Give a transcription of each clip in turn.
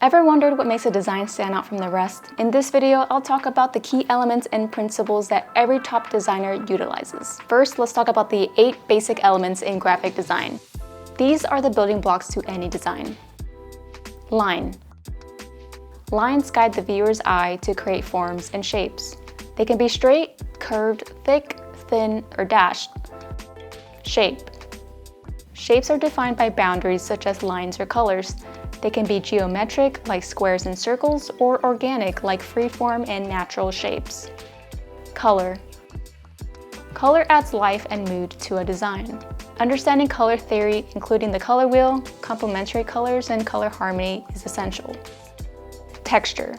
Ever wondered what makes a design stand out from the rest? In this video, I'll talk about the key elements and principles that every top designer utilizes. First, let's talk about the 8 basic elements in graphic design. These are the building blocks to any design. Line. Lines guide the viewer's eye to create forms and shapes. They can be straight, curved, thick, thin, or dashed. Shape. Shapes are defined by boundaries such as lines or colors. They can be geometric, like squares and circles, or organic, like freeform and natural shapes. Color. Color adds life and mood to a design. Understanding color theory, including the color wheel, complementary colors, and color harmony, is essential. Texture.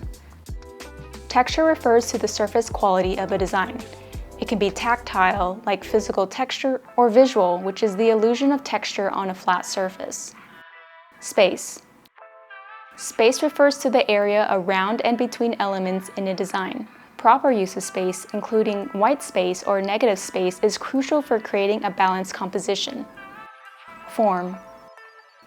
Texture refers to the surface quality of a design. It can be tactile, like physical texture, or visual, which is the illusion of texture on a flat surface. Space. Space refers to the area around and between elements in a design. Proper use of space, including white space or negative space, is crucial for creating a balanced composition. Form.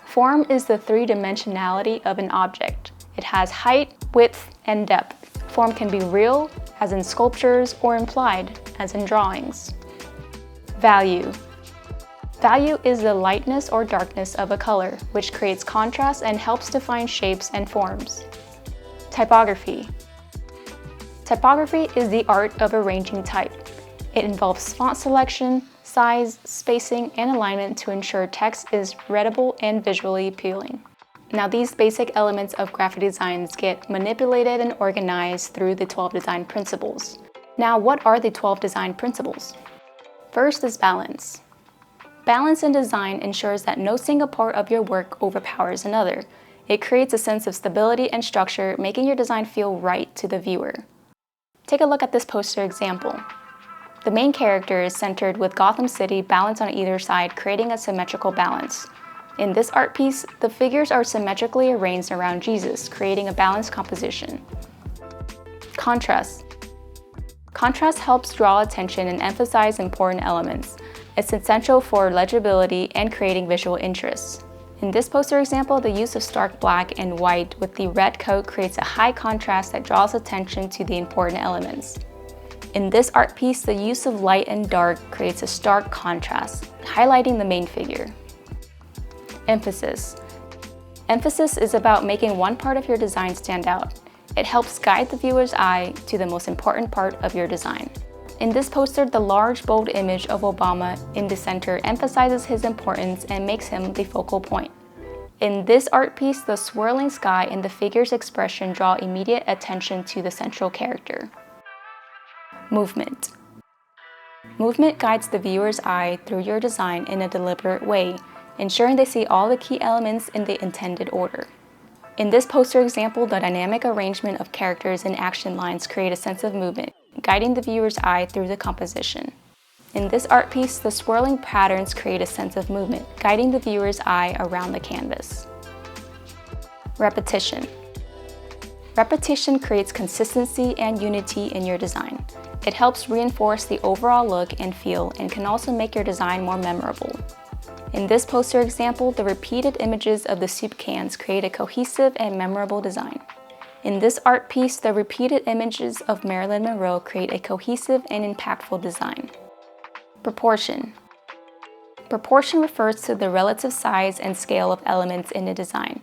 Form is the three-dimensionality of an object. It has height, width, and depth. Form can be real, as in sculptures, or implied, as in drawings. Value. Value is the lightness or darkness of a color, which creates contrast and helps define shapes and forms. Typography. Typography is the art of arranging type. It involves font selection, size, spacing, and alignment to ensure text is readable and visually appealing. Now, these basic elements of graphic designs get manipulated and organized through the 12 design principles. Now, what are the 12 design principles? First is balance. Balance in design ensures that no single part of your work overpowers another. It creates a sense of stability and structure, making your design feel right to the viewer. Take a look at this poster example. The main character is centered with Gotham City balanced on either side, creating a symmetrical balance. In this art piece, the figures are symmetrically arranged around Jesus, creating a balanced composition. Contrast. Contrast helps draw attention and emphasize important elements. It's essential for legibility and creating visual interest. In this poster example, the use of stark black and white with the red coat creates a high contrast that draws attention to the important elements. In this art piece, the use of light and dark creates a stark contrast, highlighting the main figure. Emphasis. Emphasis is about making one part of your design stand out. It helps guide the viewer's eye to the most important part of your design. In this poster, the large, bold image of Obama in the center emphasizes his importance and makes him the focal point. In this art piece, the swirling sky and the figure's expression draw immediate attention to the central character. Movement. Movement guides the viewer's eye through your design in a deliberate way, ensuring they see all the key elements in the intended order. In this poster example, the dynamic arrangement of characters and action lines create a sense of movement, guiding the viewer's eye through the composition. In this art piece, the swirling patterns create a sense of movement, guiding the viewer's eye around the canvas. Repetition. Repetition creates consistency and unity in your design. It helps reinforce the overall look and feel and can also make your design more memorable. In this poster example, the repeated images of the soup cans create a cohesive and memorable design. In this art piece, the repeated images of Marilyn Monroe create a cohesive and impactful design. Proportion. Proportion refers to the relative size and scale of elements in a design.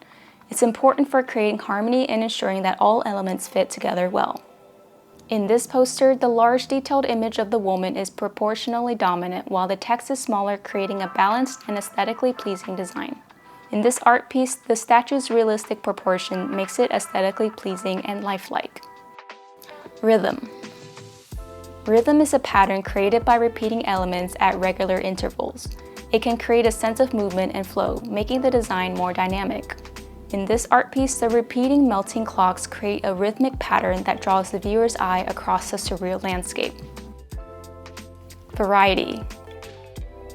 It's important for creating harmony and ensuring that all elements fit together well. In this poster, the large detailed image of the woman is proportionally dominant while the text is smaller, creating a balanced and aesthetically pleasing design. In this art piece, the statue's realistic proportion makes it aesthetically pleasing and lifelike. Rhythm. Rhythm is a pattern created by repeating elements at regular intervals. It can create a sense of movement and flow, making the design more dynamic. In this art piece, the repeating melting clocks create a rhythmic pattern that draws the viewer's eye across a surreal landscape. Variety.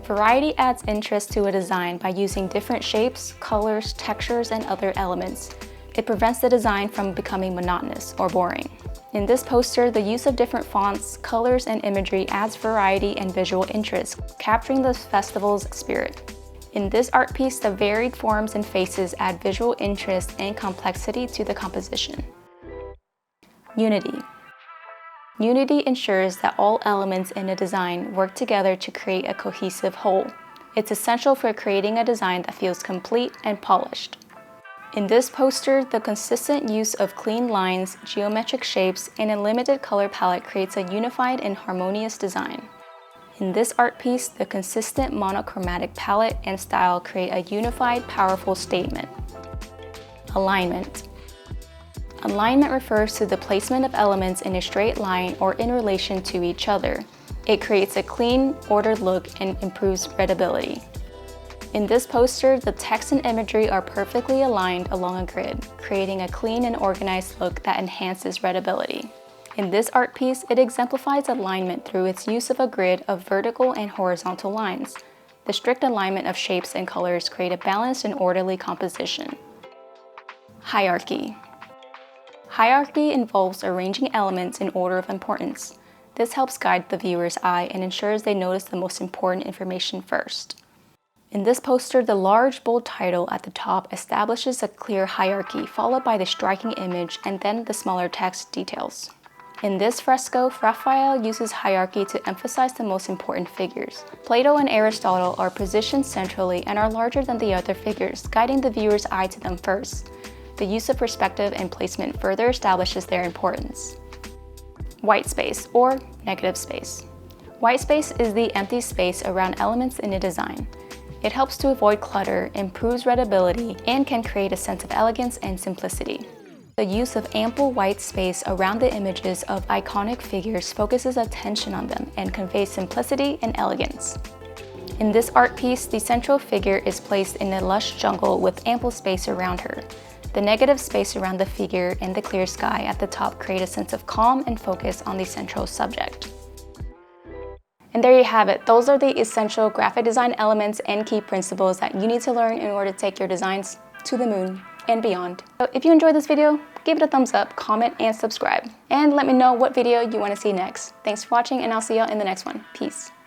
Variety adds interest to a design by using different shapes, colors, textures, and other elements. It prevents the design from becoming monotonous or boring. In this poster, the use of different fonts, colors, and imagery adds variety and visual interest, capturing the festival's spirit. In this art piece, the varied forms and faces add visual interest and complexity to the composition. Unity. Unity ensures that all elements in a design work together to create a cohesive whole. It's essential for creating a design that feels complete and polished. In this poster, the consistent use of clean lines, geometric shapes, and a limited color palette creates a unified and harmonious design. In this art piece, the consistent monochromatic palette and style create a unified, powerful statement. Alignment. Alignment refers to the placement of elements in a straight line or in relation to each other. It creates a clean, ordered look and improves readability. In this poster, the text and imagery are perfectly aligned along a grid, creating a clean and organized look that enhances readability. In this art piece, it exemplifies alignment through its use of a grid of vertical and horizontal lines. The strict alignment of shapes and colors create a balanced and orderly composition. Hierarchy. Hierarchy involves arranging elements in order of importance. This helps guide the viewer's eye and ensures they notice the most important information first. In this poster, the large, bold title at the top establishes a clear hierarchy, followed by the striking image and then the smaller text details. In this fresco, Raphael uses hierarchy to emphasize the most important figures. Plato and Aristotle are positioned centrally and are larger than the other figures, guiding the viewer's eye to them first. The use of perspective and placement further establishes their importance. White space, or negative space. White space is the empty space around elements in a design. It helps to avoid clutter, improves readability, and can create a sense of elegance and simplicity. The use of ample white space around the images of iconic figures focuses attention on them and conveys simplicity and elegance. In this art piece, the central figure is placed in a lush jungle with ample space around her. The negative space around the figure and the clear sky at the top create a sense of calm and focus on the central subject. And there you have it. Those are the essential graphic design elements and key principles that you need to learn in order to take your designs to the moon and beyond. So if you enjoyed this video, give it a thumbs up, comment, and subscribe. And let me know what video you want to see next. Thanks for watching, and I'll see y'all in the next one. Peace.